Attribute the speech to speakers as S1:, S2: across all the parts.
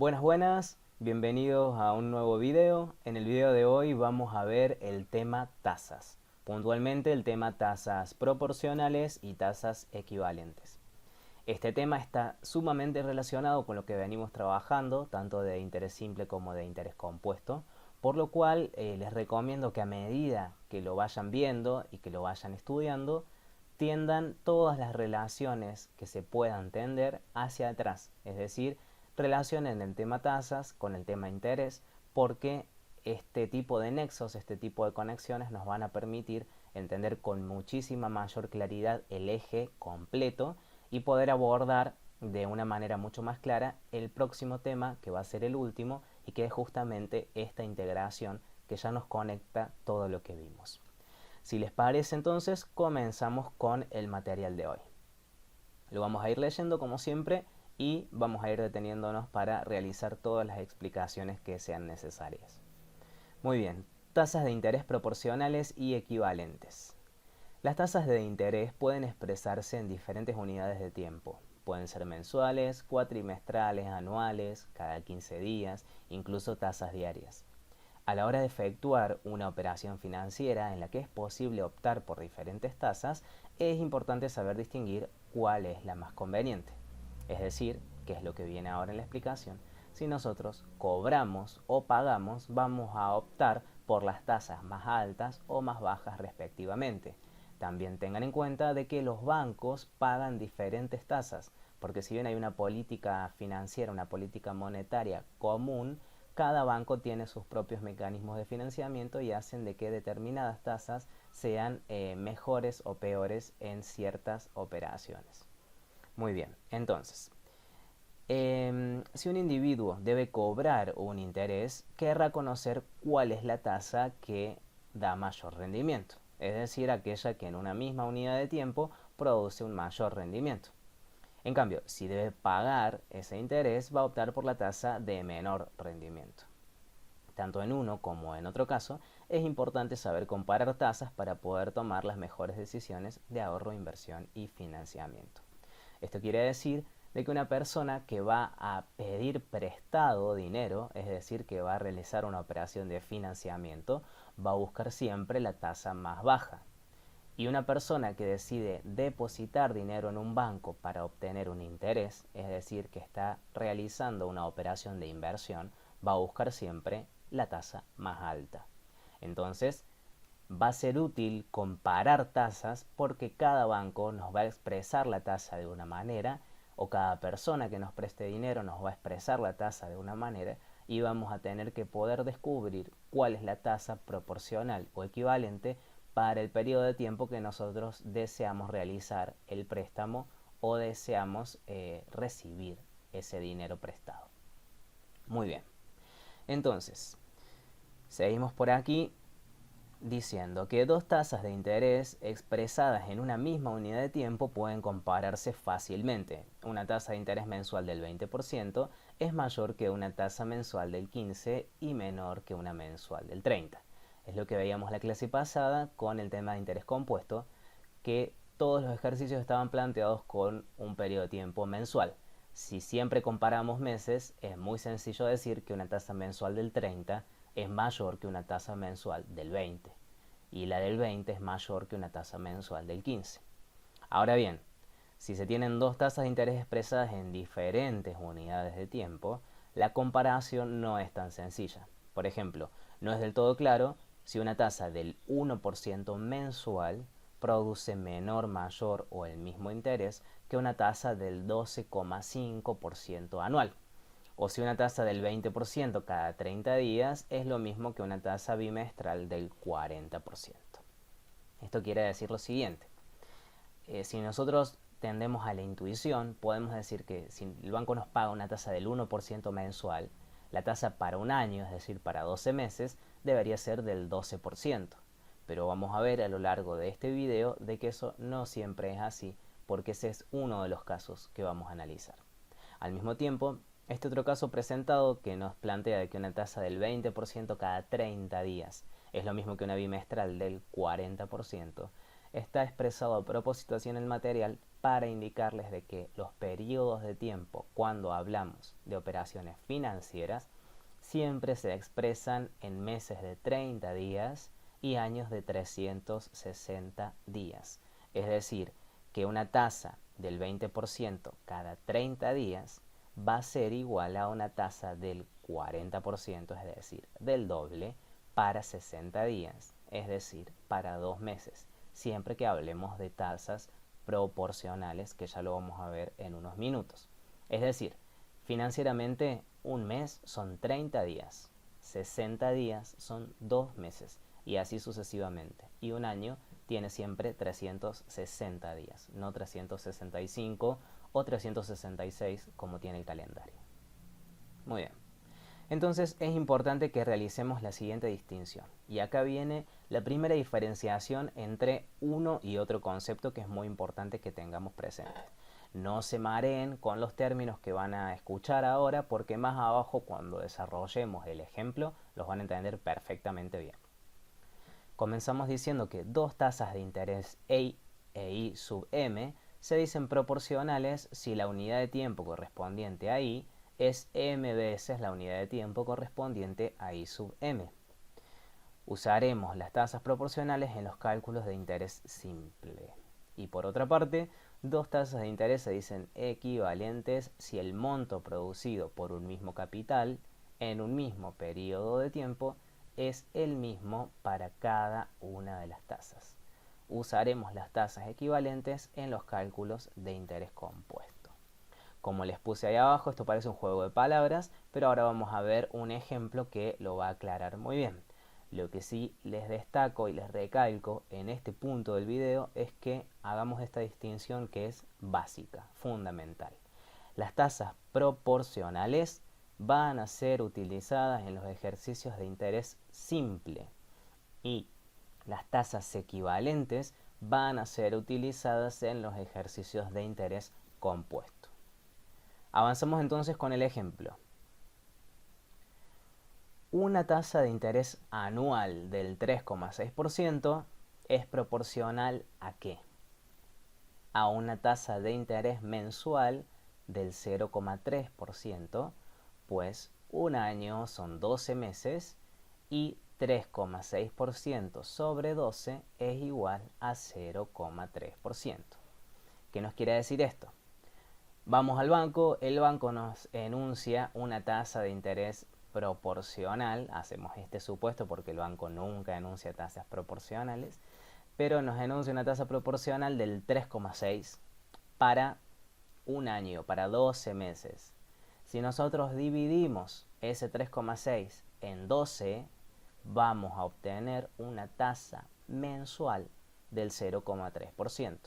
S1: Buenas, bienvenidos a un nuevo video. En el video de hoy vamos a ver el tema tasas, puntualmente el tema tasas proporcionales y tasas equivalentes. Este tema está sumamente relacionado con lo que venimos trabajando, tanto de interés simple como de interés compuesto, por lo cual les recomiendo que a medida que lo vayan viendo y que lo vayan estudiando, tiendan todas las relaciones que se puedan tender hacia atrás, es decir, relacionen el tema tasas con el tema interés, porque este tipo de nexos, este tipo de conexiones nos van a permitir entender con muchísima mayor claridad el eje completo y poder abordar de una manera mucho más clara el próximo tema, que va a ser el último, y que es justamente esta integración que ya nos conecta todo lo que vimos. Si les parece, entonces comenzamos con el material de hoy. Lo vamos a ir leyendo como siempre y vamos a ir deteniéndonos para realizar todas las explicaciones que sean necesarias. Muy bien, tasas de interés proporcionales y equivalentes. Las tasas de interés pueden expresarse en diferentes unidades de tiempo. Pueden ser mensuales, cuatrimestrales, anuales, cada 15 días, incluso tasas diarias. A la hora de efectuar una operación financiera en la que es posible optar por diferentes tasas, es importante saber distinguir cuál es la más conveniente. Es decir, que es lo que viene ahora en la explicación, si nosotros cobramos o pagamos, vamos a optar por las tasas más altas o más bajas respectivamente. También tengan en cuenta de que los bancos pagan diferentes tasas, porque si bien hay una política financiera, una política monetaria común, cada banco tiene sus propios mecanismos de financiamiento y hacen de que determinadas tasas sean mejores o peores en ciertas operaciones. Muy bien, entonces, si un individuo debe cobrar un interés, querrá conocer cuál es la tasa que da mayor rendimiento, es decir, aquella que en una misma unidad de tiempo produce un mayor rendimiento. En cambio, si debe pagar ese interés, va a optar por la tasa de menor rendimiento. Tanto en uno como en otro caso, es importante saber comparar tasas para poder tomar las mejores decisiones de ahorro, inversión y financiamiento. Esto quiere decir de que una persona que va a pedir prestado dinero, es decir, que va a realizar una operación de financiamiento, va a buscar siempre la tasa más baja. Y una persona que decide depositar dinero en un banco para obtener un interés, es decir, que está realizando una operación de inversión, va a buscar siempre la tasa más alta. Entonces, va a ser útil comparar tasas porque cada banco nos va a expresar la tasa de una manera, o cada persona que nos preste dinero nos va a expresar la tasa de una manera, y vamos a tener que poder descubrir cuál es la tasa proporcional o equivalente para el periodo de tiempo que nosotros deseamos realizar el préstamo o deseamos recibir ese dinero prestado. Muy bien, entonces seguimos por aquí diciendo que dos tasas de interés expresadas en una misma unidad de tiempo pueden compararse fácilmente. Una tasa de interés mensual del 20% es mayor que una tasa mensual del 15% y menor que una mensual del 30%. Es lo que veíamos la clase pasada con el tema de interés compuesto, que todos los ejercicios estaban planteados con un periodo de tiempo mensual. Si siempre comparamos meses, es muy sencillo decir que una tasa mensual del 30 es mayor que una tasa mensual del 20 y la del 20 es mayor que una tasa mensual del 15. Ahora bien, si se tienen dos tasas de interés expresadas en diferentes unidades de tiempo, la comparación no es tan sencilla. Por ejemplo, no es del todo claro si una tasa del 1% mensual produce menor, mayor o el mismo interés que una tasa del 12,5% anual. O si una tasa del 20% cada 30 días es lo mismo que una tasa bimestral del 40%. Esto quiere decir lo siguiente. Si nosotros tendemos a la intuición, podemos decir que si el banco nos paga una tasa del 1% mensual, la tasa para un año, es decir, para 12 meses, debería ser del 12%. Pero vamos a ver a lo largo de este video de que eso no siempre es así, porque ese es uno de los casos que vamos a analizar. Al mismo tiempo, este otro caso presentado que nos plantea que una tasa del 20% cada 30 días es lo mismo que una bimestral del 40%, está expresado a propósito así en el material para indicarles de que los periodos de tiempo cuando hablamos de operaciones financieras siempre se expresan en meses de 30 días y años de 360 días. Es decir, que una tasa del 20% cada 30 días va a ser igual a una tasa del 40%, es decir, del doble, para 60 días, es decir, para 2 meses, siempre que hablemos de tasas proporcionales, que ya lo vamos a ver en unos minutos. Es decir, financieramente un mes son 30 días, 60 días son 2 meses y así sucesivamente. Y un año tiene siempre 360 días, no 365 o 366 como tiene el calendario. Muy bien. Entonces es importante que realicemos la siguiente distinción. Y acá viene la primera diferenciación entre uno y otro concepto que es muy importante que tengamos presente. No se mareen con los términos que van a escuchar ahora porque más abajo cuando desarrollemos el ejemplo los van a entender perfectamente bien. Comenzamos diciendo que dos tasas de interés E e I sub m se dicen proporcionales si la unidad de tiempo correspondiente a I es m veces la unidad de tiempo correspondiente a I sub m. Usaremos las tasas proporcionales en los cálculos de interés simple. Y por otra parte, dos tasas de interés se dicen equivalentes si el monto producido por un mismo capital en un mismo periodo de tiempo es el mismo para cada una de las tasas. Usaremos las tasas equivalentes en los cálculos de interés compuesto. Como les puse ahí abajo, esto parece un juego de palabras, pero ahora vamos a ver un ejemplo que lo va a aclarar muy bien. Lo que sí les destaco y les recalco en este punto del video es que hagamos esta distinción que es básica, fundamental. Las tasas proporcionales van a ser utilizadas en los ejercicios de interés simple y las tasas equivalentes van a ser utilizadas en los ejercicios de interés compuesto. Avanzamos entonces con el ejemplo. Una tasa de interés anual del 3,6% es proporcional ¿a qué? A una tasa de interés mensual del 0,3%, pues un año son 12 meses y 3,6% sobre 12 es igual a 0,3%. ¿Qué nos quiere decir esto? Vamos al banco, el banco nos enuncia una tasa de interés proporcional, hacemos este supuesto porque el banco nunca enuncia tasas proporcionales, pero nos enuncia una tasa proporcional del 3,6 para un año, para 12 meses. Si nosotros dividimos ese 3,6 en 12, vamos a obtener una tasa mensual del 0,3%.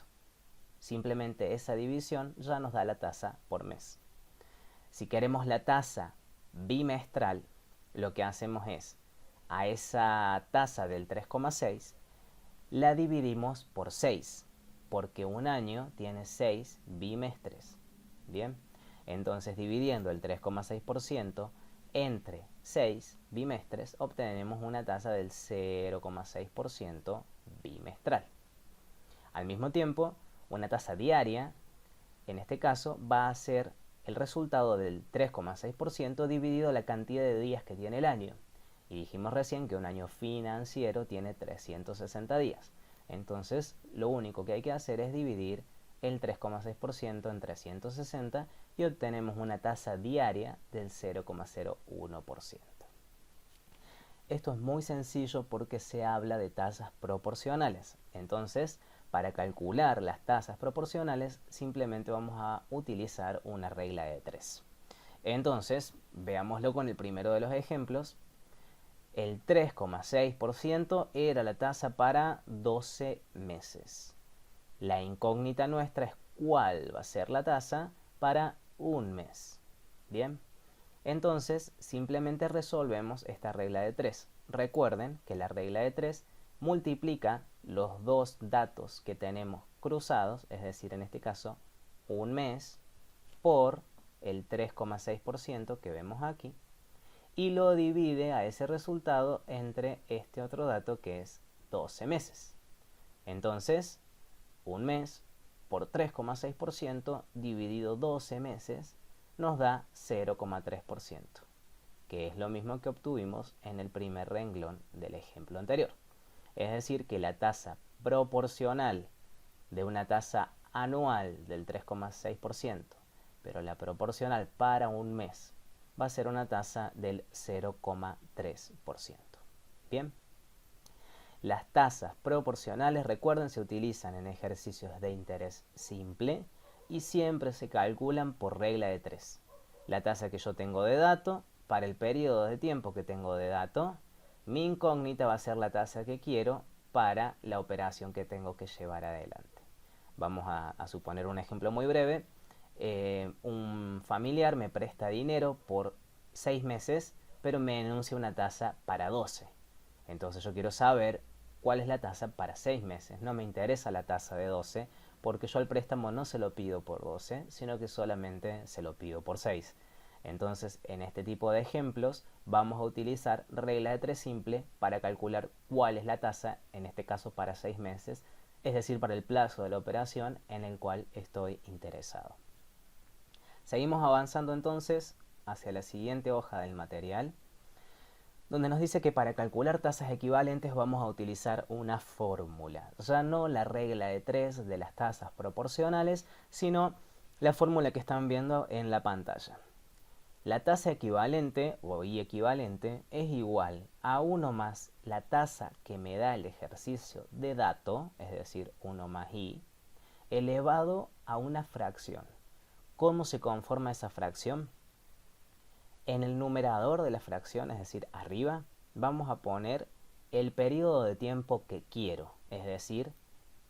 S1: Simplemente esa división ya nos da la tasa por mes. Si queremos la tasa bimestral, lo que hacemos es, a esa tasa del 3,6, la dividimos por 6, porque un año tiene 6 bimestres. Bien, entonces dividiendo el 3,6% entre 6 bimestres, obtenemos una tasa del 0,6% bimestral. Al mismo tiempo, una tasa diaria, en este caso, va a ser el resultado del 3,6% dividido la cantidad de días que tiene el año. Y dijimos recién que un año financiero tiene 360 días. Entonces, lo único que hay que hacer es dividir el 3,6% en 360 y obtenemos una tasa diaria del 0,01%. Esto es muy sencillo porque se habla de tasas proporcionales. Entonces, para calcular las tasas proporcionales, simplemente vamos a utilizar una regla de 3. Entonces, veámoslo con el primero de los ejemplos. El 3,6% era la tasa para 12 meses. La incógnita nuestra es cuál va a ser la tasa para un mes. Bien, entonces simplemente resolvemos esta regla de 3. Recuerden que la regla de 3 multiplica los dos datos que tenemos cruzados, es decir, en este caso, un mes por el 3,6% que vemos aquí, y lo divide a ese resultado entre este otro dato que es 12 meses. Entonces, un mes por 3,6% dividido 12 meses nos da 0,3%, que es lo mismo que obtuvimos en el primer renglón del ejemplo anterior. Es decir, que la tasa proporcional de una tasa anual del 3,6%, pero la proporcional para un mes va a ser una tasa del 0,3%. Bien. Las tasas proporcionales, recuerden, se utilizan en ejercicios de interés simple y siempre se calculan por regla de 3. La tasa que yo tengo de dato, para el periodo de tiempo que tengo de dato, mi incógnita va a ser la tasa que quiero para la operación que tengo que llevar adelante. Vamos a suponer un ejemplo muy breve. Un familiar me presta dinero por 6 meses, pero me enuncia una tasa para 12. Entonces yo quiero saber cuál es la tasa para 6 meses. No me interesa la tasa de 12 porque yo al préstamo no se lo pido por 12, sino que solamente se lo pido por 6. Entonces, en este tipo de ejemplos vamos a utilizar regla de 3 simple para calcular cuál es la tasa, en este caso para 6 meses, es decir, para el plazo de la operación en el cual estoy interesado. Seguimos avanzando entonces hacia la siguiente hoja del material, donde nos dice que para calcular tasas equivalentes vamos a utilizar una fórmula. Ya no la regla de 3 de las tasas proporcionales, sino la fórmula que están viendo en la pantalla. La tasa equivalente o I equivalente es igual a 1 más la tasa que me da el ejercicio de dato, es decir, 1 más I, elevado a una fracción. ¿Cómo se conforma esa fracción? En el numerador de la fracción, es decir, arriba, vamos a poner el periodo de tiempo que quiero. Es decir,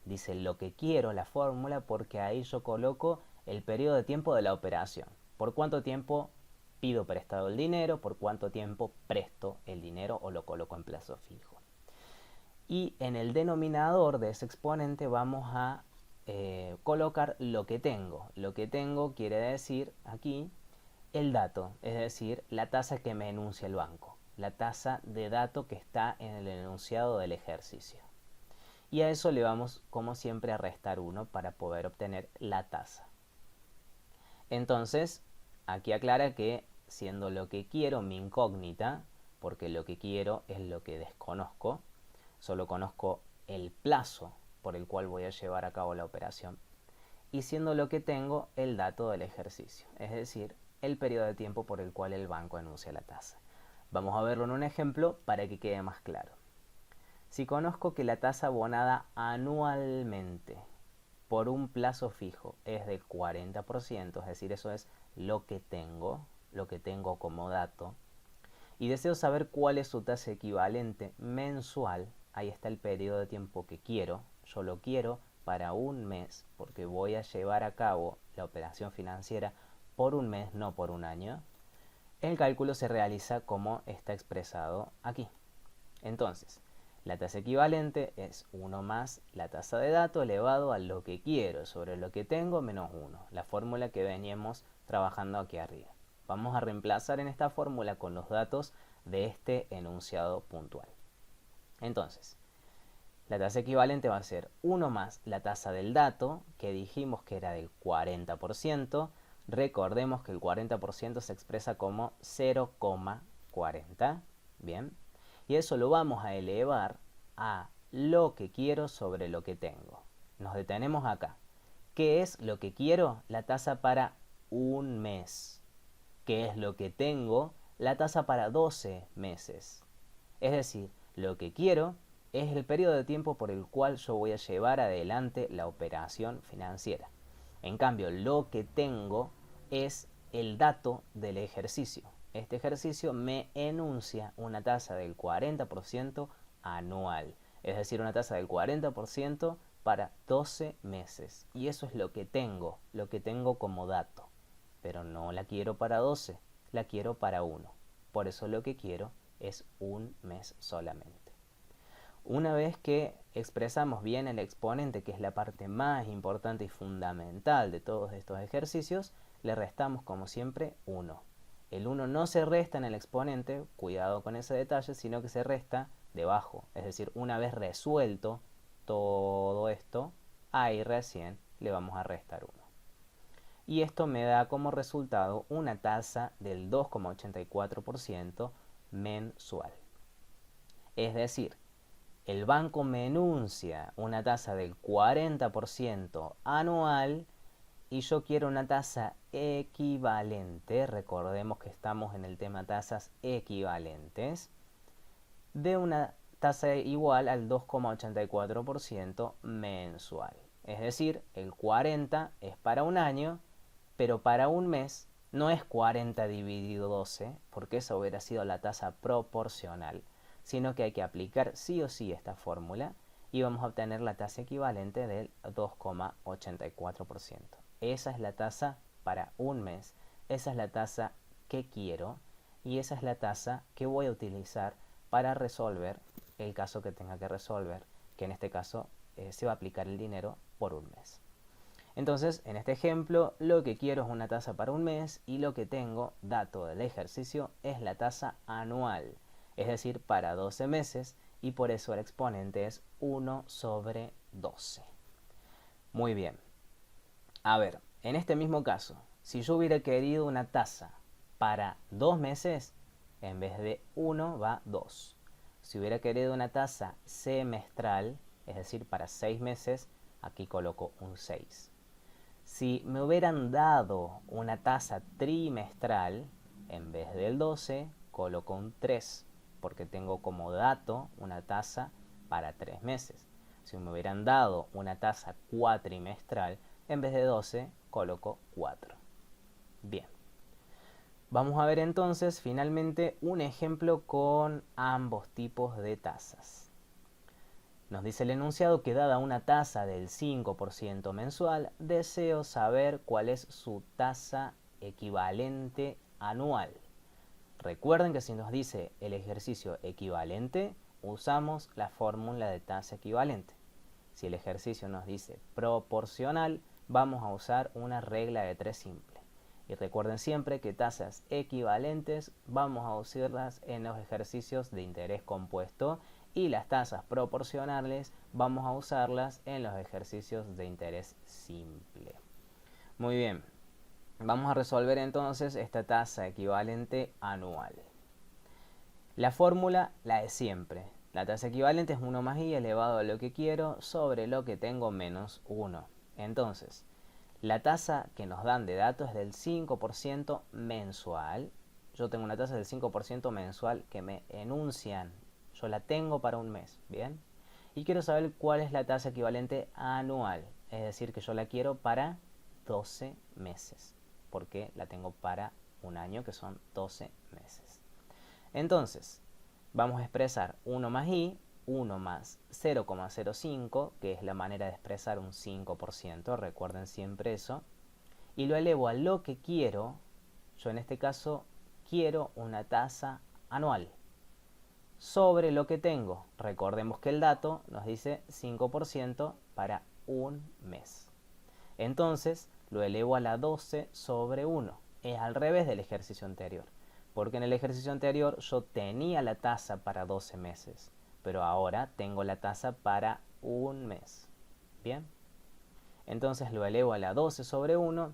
S1: dice lo que quiero la fórmula porque ahí yo coloco el periodo de tiempo de la operación. ¿Por cuánto tiempo pido prestado el dinero? ¿Por cuánto tiempo presto el dinero o lo coloco en plazo fijo? Y en el denominador de ese exponente vamos a colocar lo que tengo. Lo que tengo quiere decir aquí el dato, es decir, la tasa que me enuncia el banco, la tasa de dato que está en el enunciado del ejercicio. Y a eso le vamos, como siempre, a restar 1 para poder obtener la tasa. Entonces, aquí aclara que siendo lo que quiero mi incógnita, porque lo que quiero es lo que desconozco, solo conozco el plazo por el cual voy a llevar a cabo la operación, y siendo lo que tengo el dato del ejercicio, es decir, el periodo de tiempo por el cual el banco anuncia la tasa. Vamos a verlo en un ejemplo para que quede más claro. Si conozco que la tasa abonada anualmente por un plazo fijo es del 40%, es decir, eso es lo que tengo como dato, y deseo saber cuál es su tasa equivalente mensual, ahí está el periodo de tiempo que quiero, yo lo quiero para un mes, porque voy a llevar a cabo la operación financiera por un mes, no por un año. El cálculo se realiza como está expresado aquí. Entonces, la tasa equivalente es 1 más la tasa de dato elevado a lo que quiero sobre lo que tengo menos 1, la fórmula que veníamos trabajando aquí arriba. Vamos a reemplazar en esta fórmula con los datos de este enunciado puntual. Entonces, la tasa equivalente va a ser 1 más la tasa del dato, que dijimos que era del 40%. Recordemos que el 40% se expresa como 0,40. Bien. Y eso lo vamos a elevar a lo que quiero sobre lo que tengo. Nos detenemos acá. ¿Qué es lo que quiero? La tasa para un mes. ¿Qué es lo que tengo? La tasa para 12 meses. Es decir, lo que quiero es el periodo de tiempo por el cual yo voy a llevar adelante la operación financiera. En cambio, lo que tengo es el dato del ejercicio. Este ejercicio me enuncia una tasa del 40% anual, es decir, una tasa del 40% para 12 meses. Y eso es lo que tengo como dato. Pero no la quiero para 12, la quiero para 1. Por eso lo que quiero es un mes solamente. Una vez que expresamos bien el exponente, que es la parte más importante y fundamental de todos estos ejercicios, le restamos como siempre 1. El 1 no se resta en el exponente, cuidado con ese detalle, sino que se resta debajo. Es decir, una vez resuelto todo esto, ahí recién le vamos a restar 1. Y esto me da como resultado una tasa del 2,84% mensual. Es decir, el banco me enuncia una tasa del 40% anual y yo quiero una tasa equivalente, recordemos que estamos en el tema tasas equivalentes, de una tasa igual al 2,84% mensual. Es decir, el 40 es para un año, pero para un mes no es 40 dividido 12, porque esa hubiera sido la tasa proporcional, sino que hay que aplicar sí o sí esta fórmula y vamos a obtener la tasa equivalente del 2,84%. Esa es la tasa para un mes, esa es la tasa que quiero y esa es la tasa que voy a utilizar para resolver el caso que tenga que resolver, que en este caso se va a aplicar el dinero por un mes. Entonces, en este ejemplo, lo que quiero es una tasa para un mes y lo que tengo, dato del ejercicio, es la tasa anual, es decir, para 12 meses y por eso el exponente es 1 sobre 12. Muy bien. A ver, en este mismo caso, si yo hubiera querido una tasa para 2 meses, en vez de 1 va 2. Si hubiera querido una tasa semestral, es decir, para 6 meses, aquí coloco un 6. Si me hubieran dado una tasa trimestral, en vez del 12, coloco un 3, porque tengo como dato una tasa para 3 meses. Si me hubieran dado una tasa cuatrimestral, en vez de 12, coloco 4. Bien. Vamos a ver entonces finalmente un ejemplo con ambos tipos de tasas. Nos dice el enunciado que dada una tasa del 5% mensual, deseo saber cuál es su tasa equivalente anual. Recuerden que si nos dice el ejercicio equivalente, usamos la fórmula de tasa equivalente. Si el ejercicio nos dice proporcional, vamos a usar una regla de 3 simple. Y recuerden siempre que tasas equivalentes vamos a usarlas en los ejercicios de interés compuesto y las tasas proporcionales vamos a usarlas en los ejercicios de interés simple. Muy bien, vamos a resolver entonces esta tasa equivalente anual. La fórmula, la de siempre. La tasa equivalente es 1 más i elevado a lo que quiero sobre lo que tengo menos 1. Entonces, la tasa que nos dan de datos es del 5% mensual. Yo tengo una tasa del 5% mensual que me enuncian. Yo la tengo para un mes, ¿bien? Y quiero saber cuál es la tasa equivalente anual. Es decir, que yo la quiero para 12 meses. Porque la tengo para un año, que son 12 meses. Entonces, vamos a expresar 1 más i, 1 más 0,05, que es la manera de expresar un 5%, recuerden siempre eso, y lo elevo a lo que quiero. Yo en este caso quiero una tasa anual sobre lo que tengo. Recordemos que el dato nos dice 5% para un mes. Entonces lo elevo a la 12 sobre 1. Es al revés del ejercicio anterior. Porque en el ejercicio anterior yo tenía la tasa para 12 meses. Pero ahora tengo la tasa para un mes. ¿Bien? Entonces lo elevo a la 12 sobre 1.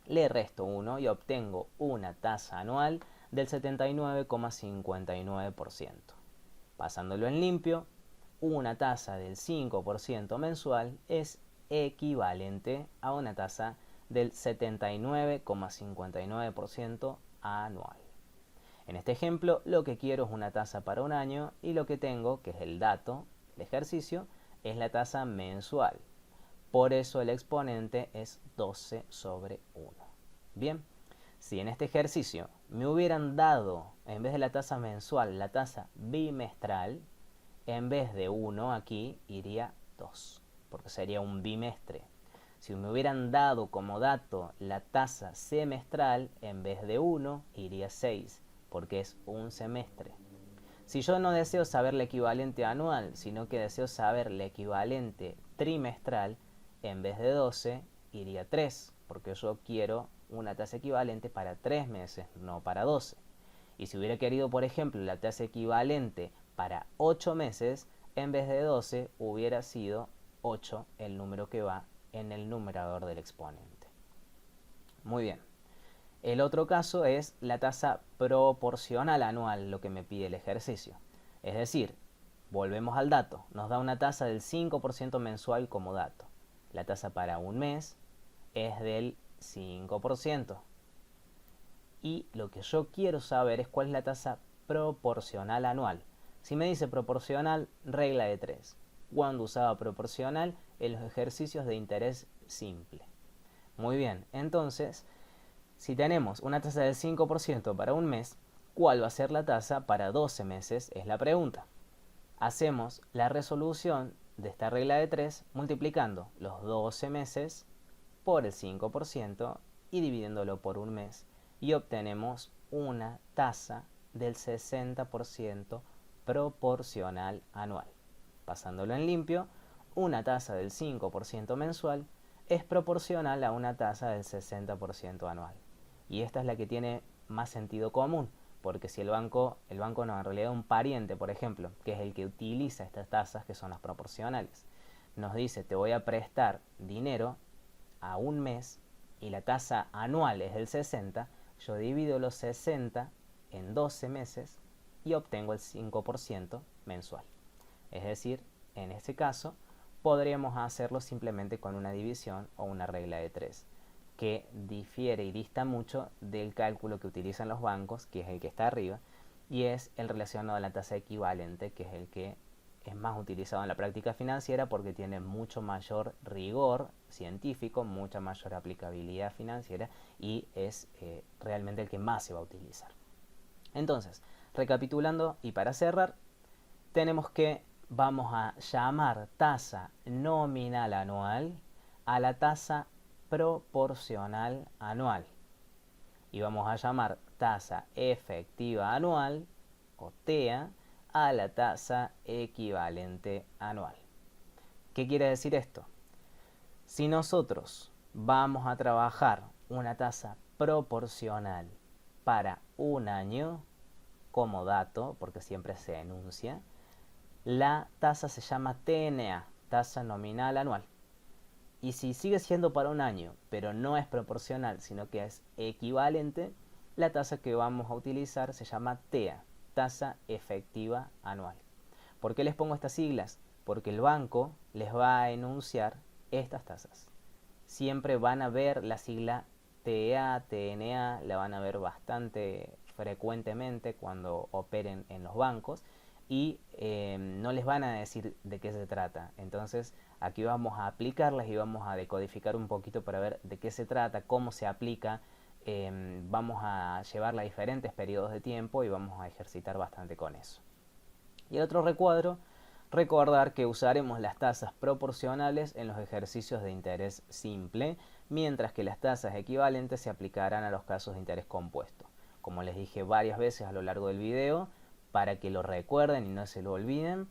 S1: Le resto 1 y obtengo una tasa anual del 79,59%. Pasándolo en limpio, una tasa del 5% mensual es equivalente a una tasa del 79,59% anual. En este ejemplo, lo que quiero es una tasa para un año y lo que tengo, que es el dato, el ejercicio, es la tasa mensual. Por eso el exponente es 12 sobre 1. Bien, si en este ejercicio me hubieran dado, en vez de la tasa mensual, la tasa bimestral, en vez de 1 aquí iría 2, porque sería un bimestre. Si me hubieran dado como dato la tasa semestral, en vez de 1 iría 6, porque es un semestre. Si yo no deseo saber el equivalente anual, sino que deseo saber el equivalente trimestral, en vez de 12 iría 3, porque yo quiero una tasa equivalente para 3 meses, no para 12. Y si hubiera querido, por ejemplo, la tasa equivalente para 8 meses, en vez de 12 hubiera sido 8 el número que va en el numerador del exponente. Muy bien. El otro caso es la tasa proporcional anual, lo que me pide el ejercicio. Es decir, volvemos al dato, nos da una tasa del 5% mensual como dato. La tasa para un mes es del 5%. Y lo que yo quiero saber es cuál es la tasa proporcional anual. Si me dice proporcional, regla de 3. ¿Cuándo usaba proporcional? En los ejercicios de interés simple. Muy bien, entonces, si tenemos una tasa del 5% para un mes, ¿cuál va a ser la tasa para 12 meses? Es la pregunta. Hacemos la resolución de esta regla de 3 multiplicando los 12 meses por el 5% y dividiéndolo por un mes y obtenemos una tasa del 60% proporcional anual. Pasándolo en limpio, una tasa del 5% mensual es proporcional a una tasa del 60% anual. Y esta es la que tiene más sentido común, porque si el banco no, en realidad un pariente, por ejemplo, que es el que utiliza estas tasas, que son las proporcionales, nos dice, te voy a prestar dinero a un mes y la tasa anual es del 60, yo divido los 60 en 12 meses y obtengo el 5% mensual. Es decir, en este caso, podríamos hacerlo simplemente con una división o una regla de 3, que difiere y dista mucho del cálculo que utilizan los bancos, que es el que está arriba, y es el relacionado a la tasa equivalente, que es el que es más utilizado en la práctica financiera porque tiene mucho mayor rigor científico, mucha mayor aplicabilidad financiera y es realmente el que más se va a utilizar. Entonces, recapitulando y para cerrar, tenemos que vamos a llamar tasa nominal anual a la tasa proporcional anual y vamos a llamar tasa efectiva anual o TEA a la tasa equivalente anual. ¿Qué quiere decir esto? Si nosotros vamos a trabajar una tasa proporcional para un año como dato, porque siempre se enuncia, la tasa se llama TNA, tasa nominal anual. Y si sigue siendo para un año, pero no es proporcional, sino que es equivalente, la tasa que vamos a utilizar se llama TEA, tasa efectiva anual. ¿Por qué les pongo estas siglas? Porque el banco les va a enunciar estas tasas. Siempre van a ver la sigla TEA, TNA, la van a ver bastante frecuentemente cuando operen en los bancos y no les van a decir de qué se trata. Entonces aquí vamos a aplicarlas y vamos a decodificar un poquito para ver de qué se trata, cómo se aplica. Vamos a llevarla a diferentes periodos de tiempo y vamos a ejercitar bastante con eso. Y el otro recuadro, recordar que usaremos las tasas proporcionales en los ejercicios de interés simple, mientras que las tasas equivalentes se aplicarán a los casos de interés compuesto. Como les dije varias veces a lo largo del video, para que lo recuerden y no se lo olviden,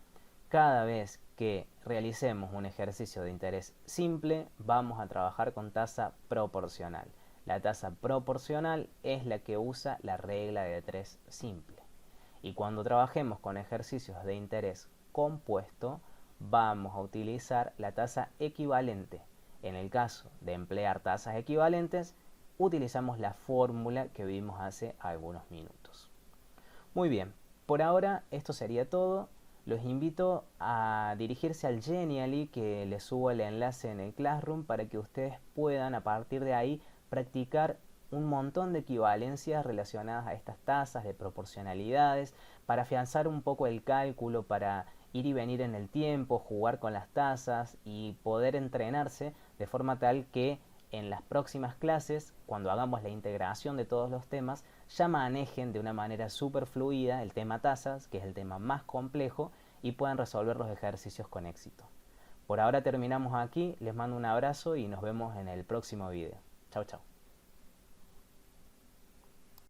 S1: cada vez que realicemos un ejercicio de interés simple, vamos a trabajar con tasa proporcional. La tasa proporcional es la que usa la regla de 3 simple. Y cuando trabajemos con ejercicios de interés compuesto, vamos a utilizar la tasa equivalente. En el caso de emplear tasas equivalentes, utilizamos la fórmula que vimos hace algunos minutos. Muy bien, por ahora esto sería todo. Los invito a dirigirse al Genially, que les subo el enlace en el Classroom para que ustedes puedan a partir de ahí practicar un montón de equivalencias relacionadas a estas tasas de proporcionalidades para afianzar un poco el cálculo, para ir y venir en el tiempo, jugar con las tasas y poder entrenarse de forma tal que en las próximas clases, cuando hagamos la integración de todos los temas, ya manejen de una manera súper fluida el tema tasas, que es el tema más complejo, y puedan resolver los ejercicios con éxito. Por ahora terminamos aquí, les mando un abrazo y nos vemos en el próximo video. Chau, chau.